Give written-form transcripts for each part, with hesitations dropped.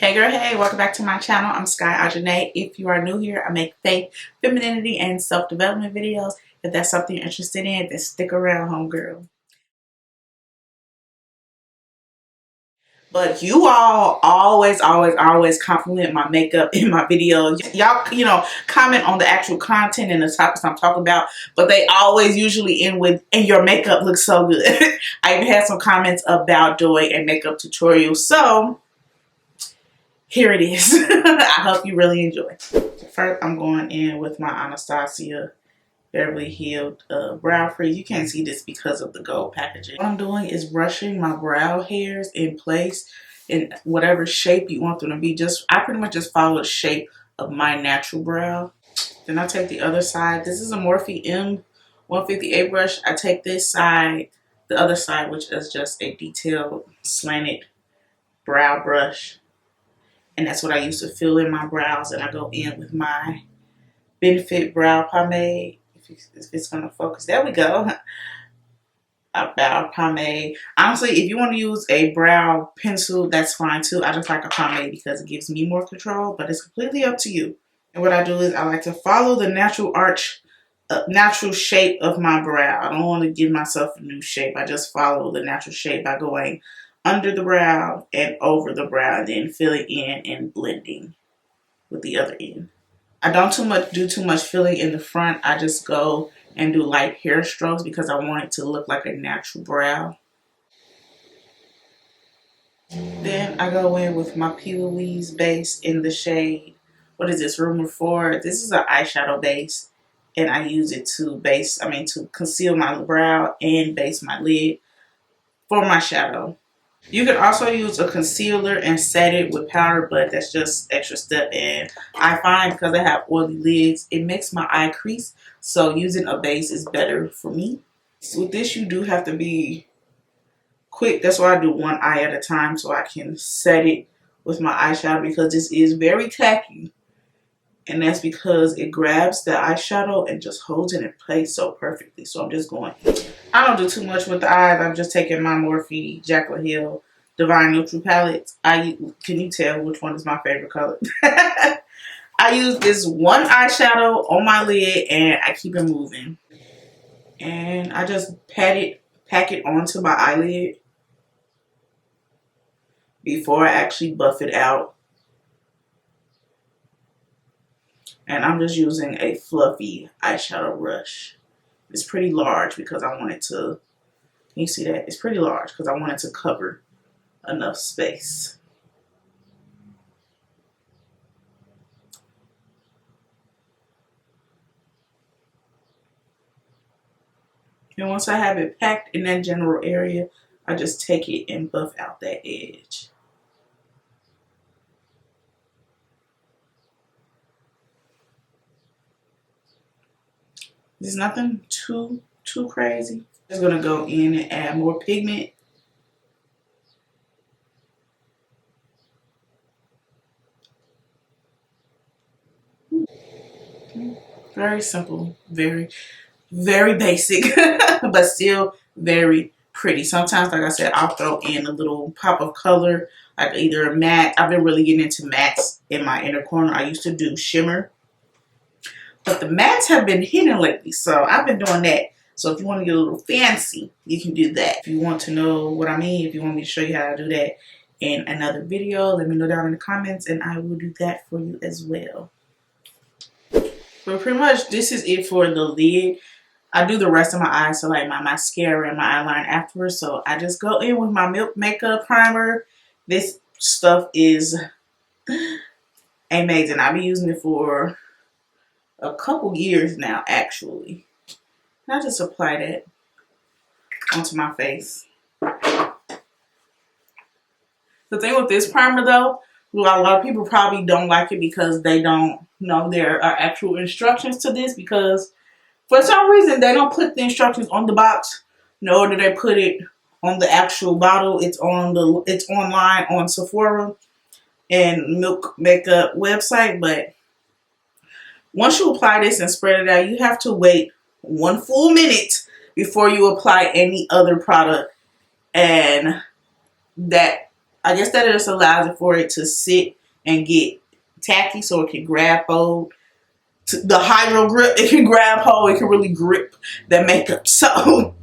Hey girl, hey, welcome back to my channel. I'm Sky.Onjahnae. If you are new here, I make faith, femininity, and self-development videos. If that's something you're interested in, then stick around, homegirl. But you all always compliment my makeup in my videos. Y'all, comment on the actual content and the topics I'm talking about, but they always usually end with, and your makeup looks so good. I even had some comments about doing a makeup tutorial. So here it is. I hope you really enjoy. First, I'm going in with my Anastasia Beverly Hills brow freeze. You can't see this because of the gold packaging. What I'm doing is brushing my brow hairs in place in whatever shape you want them to be. I pretty much just follow the shape of my natural brow. Then I take the other side. This is a Morphe M158 brush. I take this side, the other side, which is just a detailed slanted brow brush. And that's what I use to fill in my brows. And I go in with my Benefit brow pomade. If it's going to focus. There we go. A brow pomade. Honestly, if you want to use a brow pencil, that's fine too. I just like a pomade because it gives me more control. But it's completely up to you. And what I do is I like to follow the natural natural shape of my brow. I don't want to give myself a new shape. I just follow the natural shape by going under the brow and over the brow, and then filling in and blending with the other end. I don't do too much filling in the front. I just go and do light hair strokes because I want it to look like a natural brow. Then I go in with my P. Louise base in the shade, what is this, Room 4? This is an eyeshadow base, and I use it to conceal my brow and base my lid for my shadow. You can also use a concealer and set it with powder, but that's just extra step. And I find because I have oily lids, it makes my eye crease. So using a base is better for me. So with this, you do have to be quick. That's why I do one eye at a time so I can set it with my eyeshadow, because this is very tacky. And that's because it grabs the eyeshadow and just holds it in place so perfectly. So I'm just going. I don't do too much with the eyes. I'm just taking my Morphe Jaclyn Hill Divine Neutral palette. Can you tell which one is my favorite color? I use this one eyeshadow on my lid and I keep it moving. And I just pack it onto my eyelid before I actually buff it out. And I'm just using a fluffy eyeshadow brush. It's pretty large because I want it to, can you see that? It's pretty large because I want it to cover enough space. And once I have it packed in that general area, I just take it and buff out that edge. There's nothing too crazy. I'm just gonna go in and add more pigment. Very simple, very basic, but still very pretty. Sometimes, like I said, I'll throw in a little pop of color, like either a matte. I've been really getting into mattes in my inner corner. I used to do shimmer, but the mattes have been hidden lately, so I've been doing that. So if you want to get a little fancy, you can do that. If you want to know what I mean, if you want me to show you how to do that in another video, let me know down in the comments and I will do that for you as well. But pretty much this is it for the lid. I do the rest of my eyes, so like my mascara and my eyeliner afterwards. So I just go in with my Milk Makeup Primer. This stuff is amazing. I've been using it for a couple years now, actually. And I just apply that onto my face. The thing with this primer though, a lot of people probably don't like it because they don't know there are actual instructions to this, because for some reason they don't put the instructions on the box, nor do they put it on the actual bottle. It's online on Sephora and Milk Makeup website. But once you apply this and spread it out, you have to wait 1 full minute before you apply any other product, and that I guess that it just allows it for it to sit and get tacky so it can grab hold. The hydro grip, it can grab hold, it can really grip the makeup. So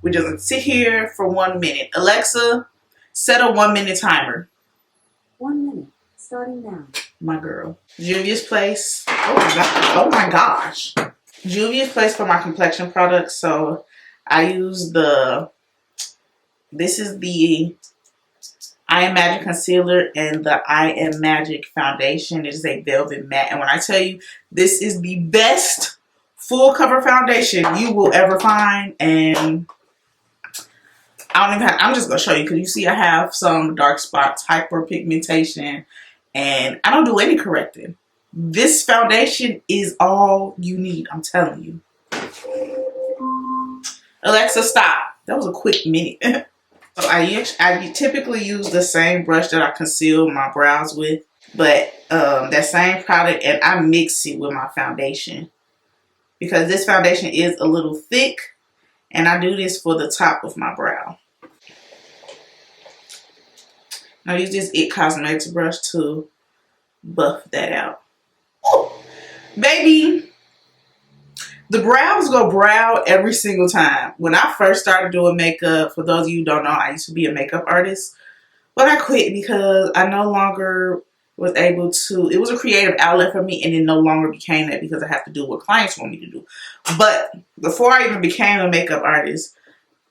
we just sit here for 1 minute. Alexa, set a 1 minute timer. 1 minute, starting now. My girl. Juvia's Place. Oh my god. Oh my gosh. Juvia's Place for my complexion products. So I use this is the I Am Magic Concealer and the I Am Magic Foundation. It is a velvet matte. And when I tell you, this is the best full cover foundation you will ever find. And I don't even have, I'm just going to show you because you see I have some dark spots, hyperpigmentation, and I don't do any correcting. This foundation is all you need, I'm telling you. Alexa, stop. That was a quick minute. So I typically use the same brush that I conceal my brows with, but that same product, and I mix it with my foundation because this foundation is a little thick, and I do this for the top of my brow. I use this It Cosmetics brush to buff that out. Baby, the brows go brow every single time. When I first started doing makeup, for those of you who don't know, I used to be a makeup artist. But I quit because I no longer was able to, it was a creative outlet for me, and it no longer became that because I have to do what clients want me to do. But before I even became a makeup artist,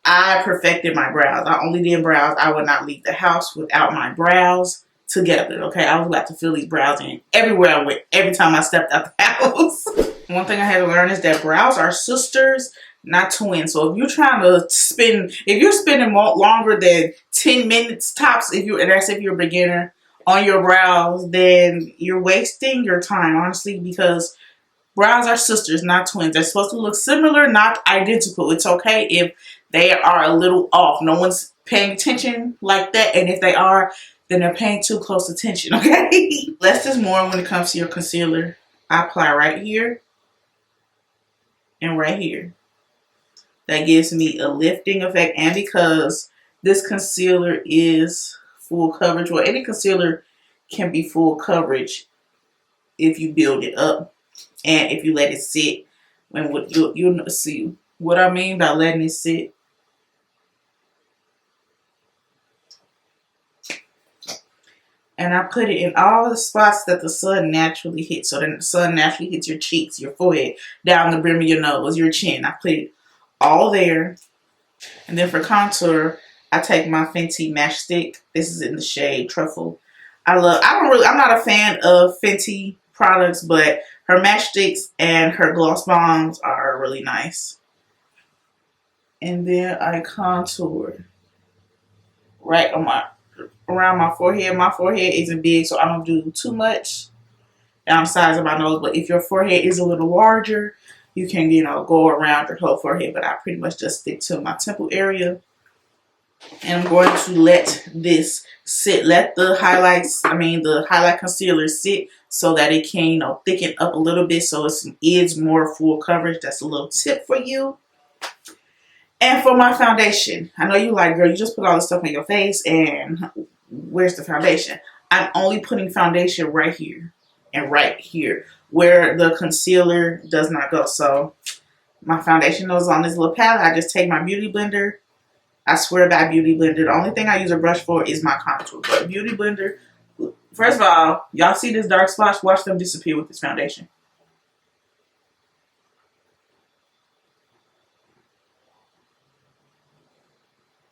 I perfected my brows. I only did brows. I would not leave the house without my brows together, okay? I was about to fill these brows in everywhere I went, every time I stepped out the house. One thing I had to learn is that brows are sisters, not twins. So if you're trying to if you're spending longer than 10 minutes tops, and that's if you're a beginner, on your brows, then you're wasting your time, honestly, because brows are sisters, not twins. They're supposed to look similar, not identical. It's okay if they are a little off. No one's paying attention like that, and if they are, then they're paying too close attention, okay? Less is more when it comes to your concealer. I apply right here and right here. That gives me a lifting effect, and because this concealer is full coverage, well, any concealer can be full coverage if you build it up and if you let it sit. When you'll see what I mean by letting it sit. And I put it in all the spots that the sun naturally hits. So then the sun naturally hits your cheeks, your forehead, down the brim of your nose, your chin. I put it all there. And then for contour, I take my Fenty Match Stick. This is in the shade Truffle. I'm not a fan of Fenty products, but her match sticks and her gloss bombs are really nice. And then I contour right on around my forehead. My forehead isn't big, so I don't do too much down the sides of my nose. But if your forehead is a little larger, you can, go around your whole forehead. But I pretty much just stick to my temple area. And I'm going to let this sit. Let the highlight concealer sit so that it can, thicken up a little bit so it is more full coverage. That's a little tip for you. And for my foundation, I know you like, girl, you just put all this stuff on your face and where's the foundation? I'm only putting foundation right here and right here where the concealer does not go. So my foundation goes on this little palette. I just take my beauty blender. I swear by beauty blender. The only thing I use a brush for is my contour. But beauty blender, first of all, y'all see this dark spots? Watch them disappear with this foundation.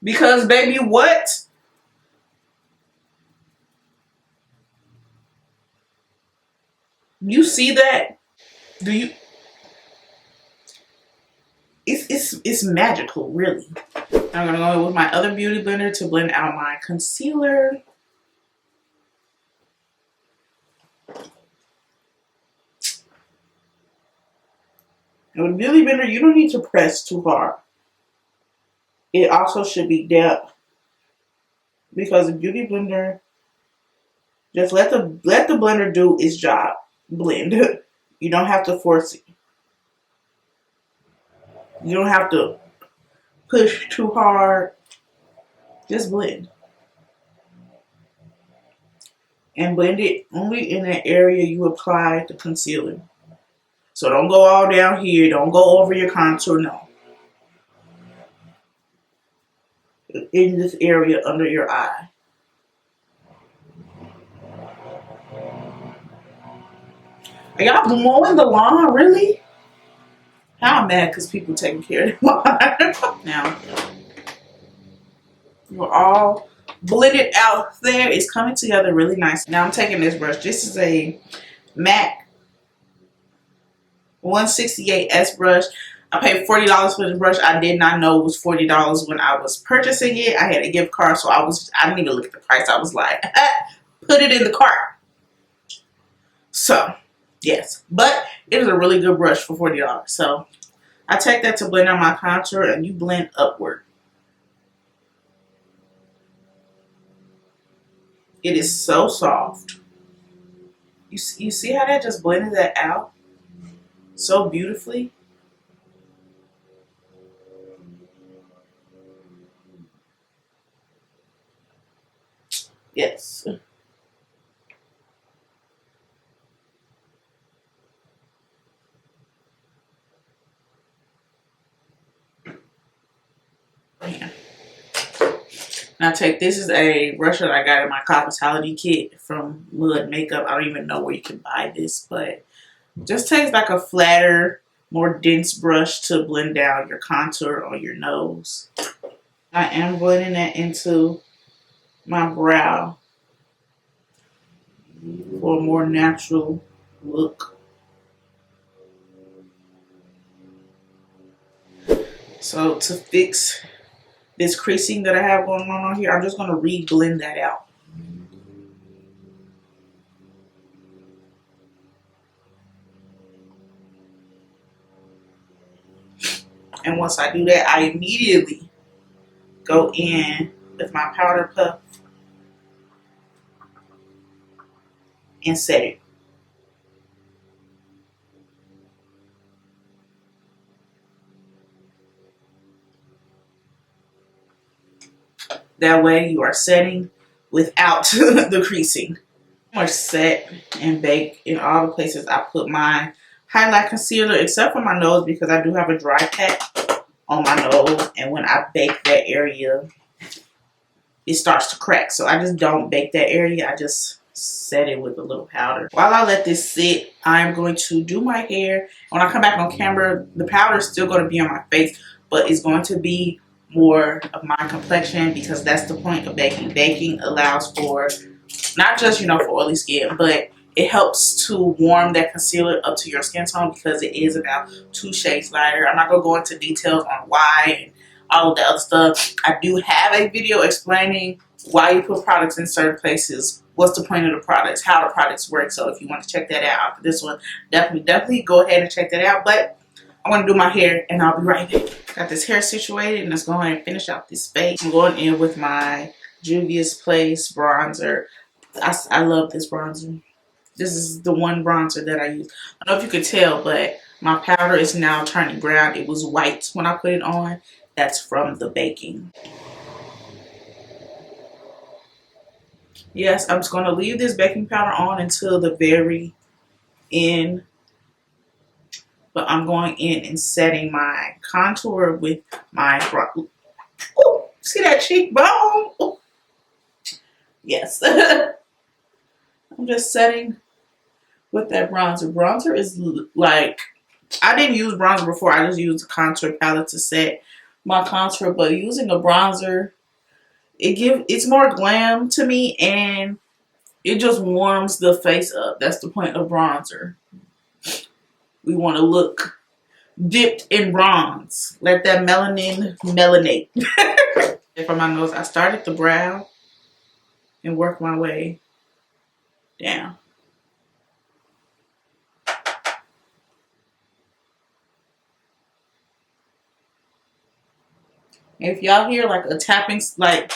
Because, baby, what? You see that? Do you? It's magical, really. I'm gonna go with my other beauty blender to blend out my concealer. And with beauty blender, you don't need to press too hard. It also should be damp because the beauty blender, just let the blender do its job. Blend. You don't have to force it. You don't have to push too hard. Just blend. and blend it only in the area you apply the concealer. So don't go all down here. Don't go over your contour. No. In this area under your eye. Are y'all mowing the lawn? Really? How I'm mad because people taking care of the lawn. Now, we're all blended out there. It's coming together really nice. Now I'm taking this brush. This is a MAC 168S brush. I paid $40 for this brush. I did not know it was $40 when I was purchasing it. I had a gift card, so I didn't even look at the price. I was like, put it in the cart. So, yes. But it is a really good brush for $40. So, I take that to blend out my contour, and you blend upward. It is so soft. You see how that just blended that out so beautifully? Yes. Yeah. Now this is a brush that I got in my cosmetology kit from Mud Makeup. I don't even know where you can buy this, but just takes like a flatter, more dense brush to blend down your contour on your nose. I am blending that into my brow for a more natural look. So to fix this creasing that I have going on here, I'm just going to re-blend that out. And once I do that, I immediately go in with my powder puff and set it. That way you are setting without the creasing. I'm set and bake in all the places I put my highlight concealer, except for my nose because I do have a dry pack on my nose. And when I bake that area, it starts to crack. So I just don't bake that area. I just set it with a little powder. While I let this sit, I'm going to do my hair. When I come back on camera, the powder is still going to be on my face, but it's going to be more of my complexion because that's the point of baking. Baking allows for not just, for oily skin, but it helps to warm that concealer up to your skin tone because it is about 2 shades lighter. I'm not going to go into details on why and all of the other stuff. I do have a video explaining why you put products in certain places, what's the point of the products, how the products work. So if you want to check that out after this one, definitely go ahead and check that out. But I want to do my hair and I'll be right back. Got this hair situated and let's go ahead and finish out this face. I'm going in with my Juvia's Place bronzer. I love this bronzer. This is the one bronzer that I use. I don't know if you could tell, but my powder is now turning brown. It was white when I put it on. That's from the baking. Yes, I'm just going to leave this baking powder on until the very end. But I'm going in and setting my contour with my bronzer. Oh, see that cheekbone? Oh. Yes. I'm just setting with that bronzer. Bronzer is like, I didn't use bronzer before. I just used a contour palette to set my contour. But using a bronzer, it's more glam to me and it just warms the face up. That's the point of bronzer. We want to look dipped in bronze. Let that melanin melanate. For my nose, I start at the brow and work my way down. If y'all hear like a tapping, like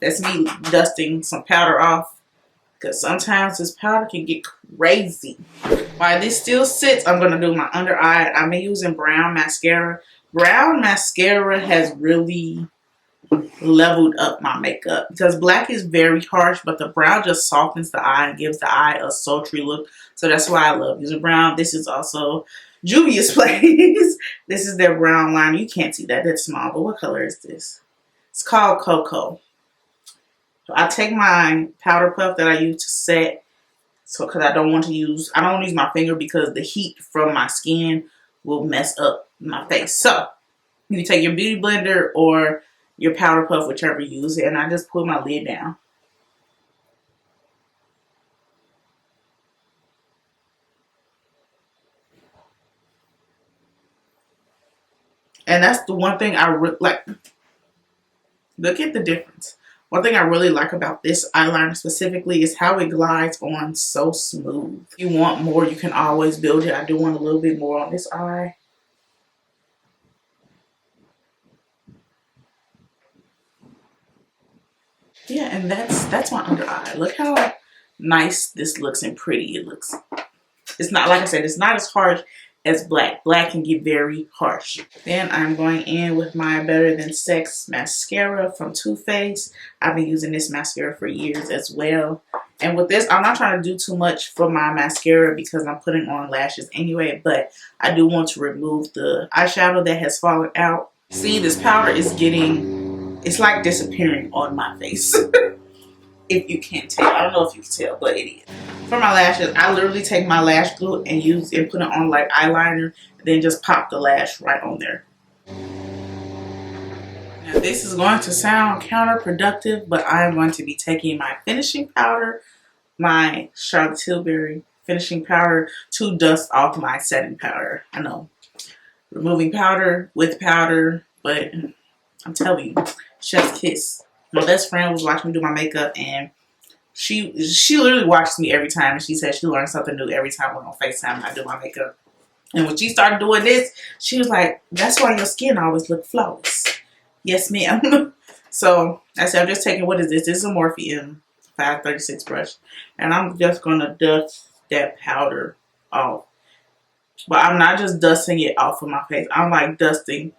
that's me dusting some powder off. Because sometimes this powder can get crazy. While this still sits, I'm going to do my under eye. I'm using brown mascara. Brown mascara has really leveled up my makeup because black is very harsh, but the brown just softens the eye and gives the eye a sultry look. So that's why I love using brown. This is also Juvia's Place. This is their brown liner. You can't see that, that's small, but what color is this? It's called Cocoa. So I take my powder puff that I use to set, so because I don't want to use my finger because the heat from my skin will mess up my face. So you take your beauty blender or your powder puff, whichever you use it, and I just put my lid down. And that's the one thing I like. Look at the difference. One thing I really like about this eyeliner specifically is how it glides on so smooth. If you want more, you can always build it. I do want a little bit more on this eye. Yeah, and that's my under eye. Look how nice this looks and pretty it looks. It's not, like I said, it's not as harsh as black. Black can get very harsh. Then I'm going in with my Better Than Sex mascara from Too Faced. I've been using this mascara for years as well. And with this, I'm not trying to do too much for my mascara because I'm putting on lashes anyway, but I do want to remove the eyeshadow that has fallen out. See, this powder is it's like disappearing on my face. If you can't tell. I don't know if you can tell, but it is. For my lashes, I literally take my lash glue and put it on like eyeliner, then just pop the lash right on there. Now this is going to sound counterproductive, but I'm going to be taking my finishing powder, my Charlotte Tilbury finishing powder, to dust off my setting powder. I know, removing powder with powder, but I'm telling you, chef's kiss. My best friend was watching me do my makeup, and she literally watches me every time, and she said she learns something new every time we're on FaceTime and I do my makeup. And when she started doing this, she was like, "That's why your skin always look flawless." Yes, ma'am. So I said, I'm just taking, what is this? This is a Morphe 536 brush, and I'm just gonna dust that powder off. But I'm not just dusting it off of my face. I'm like dusting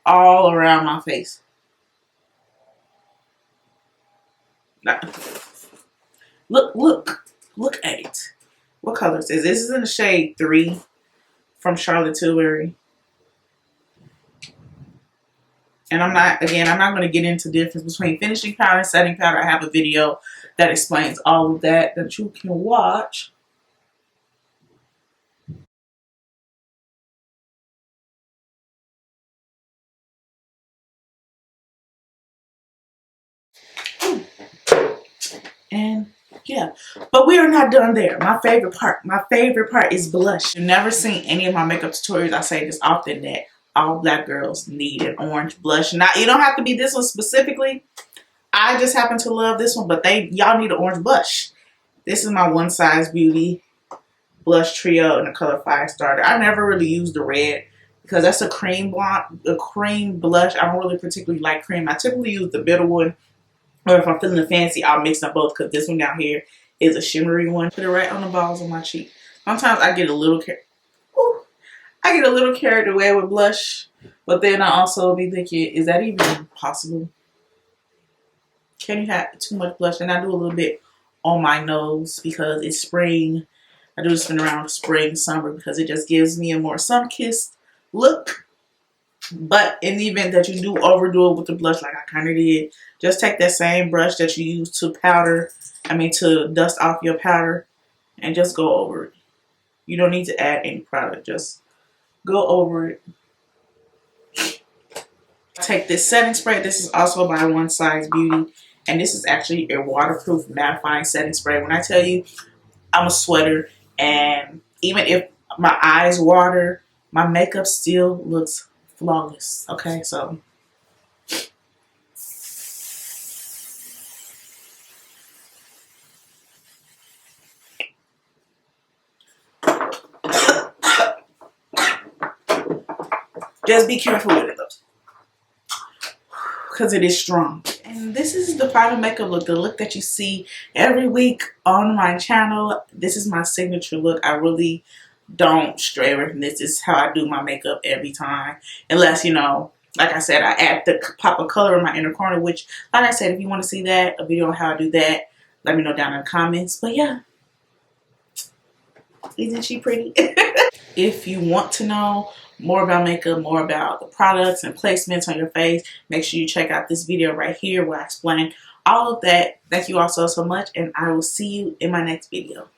all around my face. Look at it. What color is this? This is in the shade 3 from Charlotte Tilbury. And I'm not going to get into the difference between finishing powder and setting powder. I have a video that explains all of that you can watch. And yeah, but we are not done there. My favorite part is blush. You've never seen any of my makeup tutorials. I say this often, that all black girls need an orange blush. Now, you don't have to be this one specifically. I just happen to love this one, but y'all need an orange blush. This is my One Size Beauty blush trio in the color Fire Starter. I never really used the red because that's a cream blush. I don't really particularly like cream. I typically use the bitter one, or if I'm feeling fancy, I'll mix them both because this one down here is a shimmery one. Put it right on the balls of my cheek. Sometimes I get a little carried away with blush, but then I also be thinking, is that even possible? Can you have too much blush? And I do a little bit on my nose because it's spring. I do this around spring, summer, because it just gives me a more sun-kissed look. But in the event that you do overdo it with the blush, like I kind of did, just take that same brush that you use to to dust off your powder, and just go over it. You don't need to add any product. Just go over it. Take this setting spray. This is also by One Size Beauty, and this is actually a waterproof mattifying setting spray. When I tell you, I'm a sweater, and even if my eyes water, my makeup still looks flawless. Okay, so just be careful with it though, because it is strong. And this is the final makeup look, the look that you see every week on my channel. This is my signature look. I really don't stray away from this. This is how I do my makeup every time. Unless, like I said, I add the pop of color in my inner corner, which, like I said, if you want to see that, a video on how I do that, let me know down in the comments. But yeah, isn't she pretty? If you want to know more about makeup, more about the products and placements on your face, make sure you check out this video right here where I explain all of that. Thank you all so much, and I will see you in my next video.